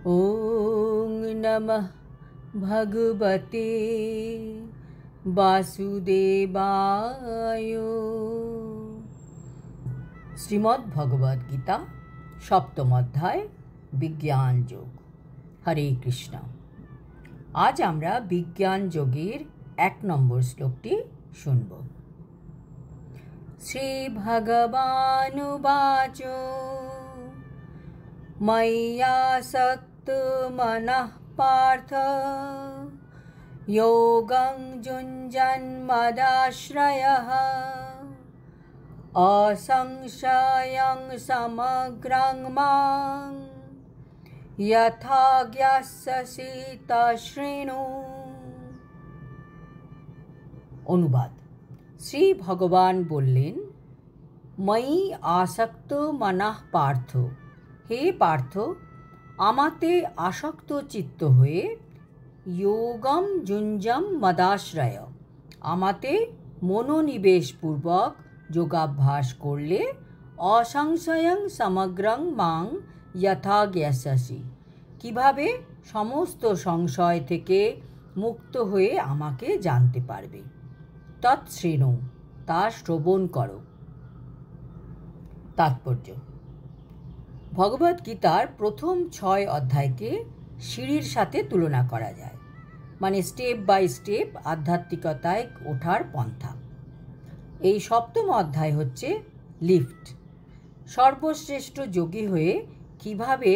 ওং নমঃ ভগবতে বাসুদেবায়। শ্রীমদ্ ভগবদ গীতা সপ্তম অধ্যায় বিজ্ঞান যোগ। হরে কৃষ্ণ। আজ আমরা বিজ্ঞান যোগের 1 নম্বর শ্লোকটি শুনব। শ্রী ভগবানুবাচ ময়্যাসক্ত মনঃ পার্থ যোগং যুঞ্জন্মদাশ্রয়ঃ असंशयं समग्रं मां यथा ज्ञास्यसि तच्छृणु। অনুবাদ। শ্রী ভগবান বললেন, ময়ি আসক্ত মনঃ পার্থ, হে পার্থ, আমাতে আসক্ত চিত্ত হয়ে যোগম যুঞ্জম মদাশ্রয়, আমাতে মনোনিবেশপূর্বক যোগাভ্যাস করলে অসংশয়ং সমগ্রং মাং যথা জ্ঞাস্যসি, কীভাবে সমস্ত সংশয় থেকে মুক্ত হয়ে আমাকে জানতে পারবে। তৎশৃণু, তা শ্রবণ করো। তাৎপর্য: ভগবদ্গীতার প্রথম 6 অধ্যায়কে সিঁড়ির সাথে তুলনা করা যায়, মানে স্টেপ বাই স্টেপ আধ্যাত্মিকতায় ওঠার পন্থা। এই সপ্তম অধ্যায় হচ্ছে লিফট, সর্বশ্রেষ্ঠ যোগী হয়ে কিভাবে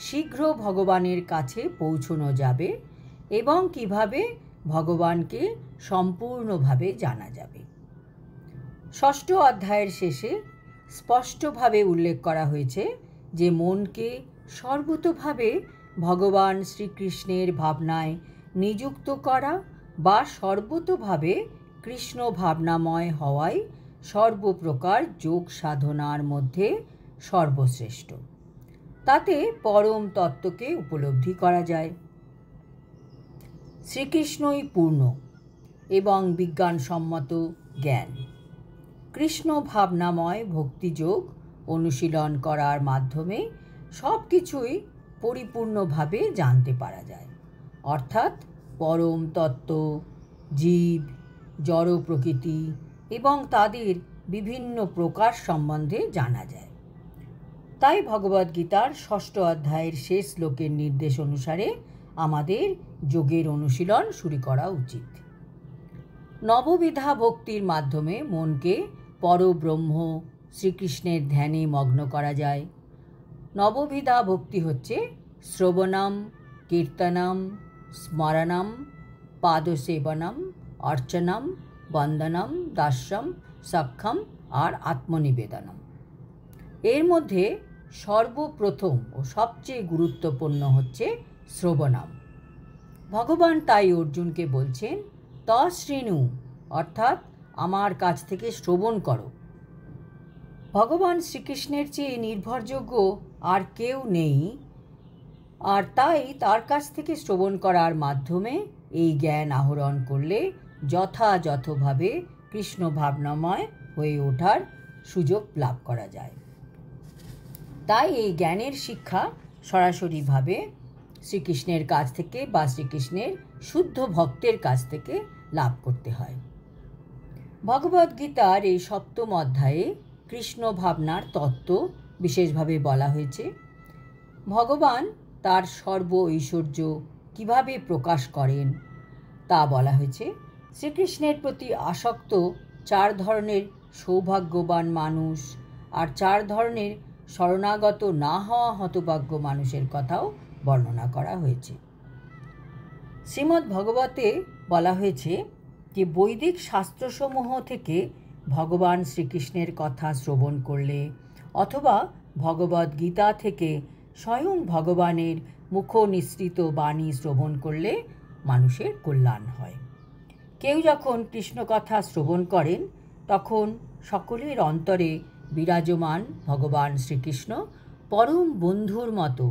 শীঘ্র ভগবানের কাছে পৌঁছানো যাবে এবং কিভাবে ভগবানকে সম্পূর্ণভাবে জানা যাবে। ষষ্ঠ অধ্যায়ের শেষে স্পষ্টভাবে উল্লেখ করা হয়েছে যে মনকে সর্বতোভাবে ভগবান শ্রীকৃষ্ণের ভাবনায় নিযুক্ত করা বা সর্বতোভাবে কৃষ্ণ ভাবনাময় হওয়াই সর্বপ্রকার যোগ সাধনার মধ্যে সর্বশ্রেষ্ঠ। তাতে পরম তত্ত্বকে উপলব্ধি করা যায়। শ্রীকৃষ্ণই পূর্ণ এবং বিজ্ঞানসম্মত জ্ঞান। কৃষ্ণ ভাবনাময় ভক্তিযোগ অনুশীলন করার মাধ্যমে সব কিছুই পরিপূর্ণভাবে জানতে পারা যায়, অর্থাৎ পরম তত্ত্ব, জীব, জড় প্রকৃতি এবং তাদের বিভিন্ন প্রকার সম্বন্ধে জানা যায়। তাই ভগবদ্গীতার ষষ্ঠ অধ্যায়ের শেষ শ্লোকের নির্দেশ অনুসারে আমাদের যোগের অনুশীলন শুরু করা উচিত। নববিধা ভক্তির মাধ্যমে মনকে পরব্রহ্ম শ্রীকৃষ্ণের ধ্যানে মগ্ন করা যায়। নববিধা ভক্তি হচ্ছে শ্রবণম, কীর্তনম, স্মরণম, পাদসেবনম, অর্চনম, বন্দনম, দাস্যম, সখ্যম আর আত্মনিবেদনম। এর মধ্যে সর্বপ্রথম ও সবচেয়ে গুরুত্বপূর্ণ হচ্ছে শ্রবণম। ভগবান তাই অর্জুনকে বলছেন, তশৃণু, অর্থাৎ আমার কাছ থেকে শ্রবণ করো। ভগবান শ্রীকৃষ্ণের চেয়ে নির্ভরযোগ্য আর কেউ নেই, আর তাই তার কাছ থেকে শ্রবণ করার মাধ্যমে এই জ্ঞান আহরণ করলে যথাযথভাবে কৃষ্ণ ভাবনাময় হয়ে ওঠার সুযোগ লাভ করা যায়। তাই এই জ্ঞানের শিক্ষা সরাসরিভাবে শ্রীকৃষ্ণের কাছ থেকে বা শ্রীকৃষ্ণের শুদ্ধ ভক্তের কাছ থেকে লাভ করতে হয়। ভগবদ্গীতার এই সপ্তম অধ্যায়ে কৃষ্ণ ভাবনার তত্ত্ব বিশেষভাবে বলা হয়েছে। ভগবান তার সর্ব ঐশ্বর্য কীভাবে প্রকাশ করেন তা বলা হয়েছে। শ্রীকৃষ্ণের প্রতি আসক্ত 4 ধরনের সৌভাগ্যবান মানুষ আর 4 ধরনের শরণাগত না হওয়া হতভাগ্য মানুষের কথাও বর্ণনা করা হয়েছে। শ্রীমদ্ ভগবতে বলা হয়েছে যে বৈদিক শাস্ত্রসমূহ থেকে ভগবান শ্রীকৃষ্ণের কথা শ্রবণ করলে অথবা ভগবদ্গীতা থেকে স্বয়ং ভগবানের মুখনিসৃত বাণী শ্রবণ করলে মানুষের কল্যাণ হয়। কেউ যখন কৃষ্ণ কথা শ্রবণ করেন তখন সকলের অন্তরে বিরাজমান ভগবান শ্রীকৃষ্ণ পরম বন্ধুর মতো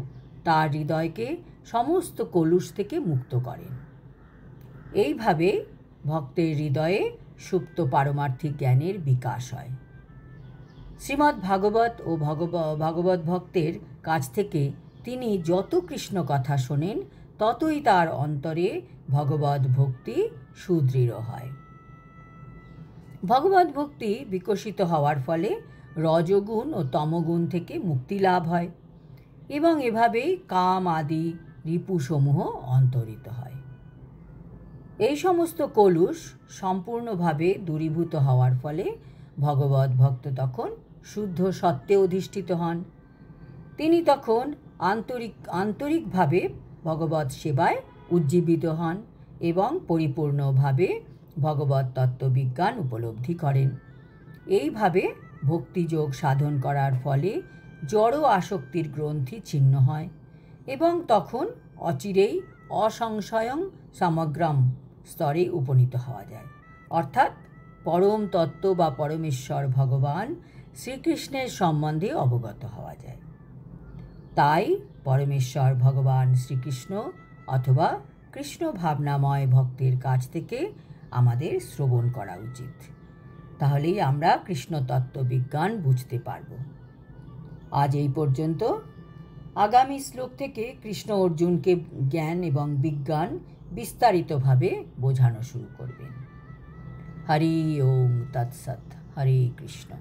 তার হৃদয়কে সমস্ত কলুষ থেকে মুক্ত করেন। এইভাবে ভক্তের হৃদয়ে সুপ্ত পারমার্থিক জ্ঞানের বিকাশ হয়। শ্রীমদ্ ভাগবত ও ভাগবত ভক্তের কাছ থেকে তিনি যত কৃষ্ণ কথা শোনেন ততই তার অন্তরে ভগবদ ভক্তি সুদৃঢ় হয়। ভগবদ ভক্তি বিকশিত হওয়ার ফলে রজগুণ ও তমগুণ থেকে মুক্তি লাভ হয় এবং এভাবেই কাম আদি রিপুসমূহ অন্তরিত হয়। এই সমস্ত কলুষ সম্পূর্ণভাবে দূরীভূত হওয়ার ফলে ভগবদ ভক্ত তখন শুদ্ধ সত্ত্বে অধিষ্ঠিত হন। তিনি তখন আন্তরিকভাবে ভগবৎ সেবায় উজ্জীবিত হন এবং পরিপূর্ণভাবে ভগবৎ তত্ত্ববিজ্ঞান উপলব্ধি করেন। এইভাবে ভক্তিযোগ সাধন করার ফলে জড় আসক্তির গ্রন্থি ছিন্ন হয় এবং তখন অচিরেই অসংশয়ং সমগ্রম স্তরে উপনীত হওয়া যায়, অর্থাৎ পরম তত্ত্ব বা পরমেশ্বর ভগবান শ্রীকৃষ্ণের সম্বন্ধে অবগত হওয়া যায়। তাই পরমেশ্বর ভগবান শ্রীকৃষ্ণ অথবা কৃষ্ণ ভাবনাময় ভক্তের কাছ থেকে আমাদের শ্রবণ করা উচিত। তাহলেই আমরা কৃষ্ণ তত্ত্ববিজ্ঞান বুঝতে পারব। আজ এই পর্যন্ত। আগামী শ্লোক থেকে কৃষ্ণ অর্জুনকে জ্ঞান এবং বিজ্ঞান বিস্তারিতভাবে বোঝানো শুরু করবেন। হরি ওম তৎসৎ। হরে কৃষ্ণ।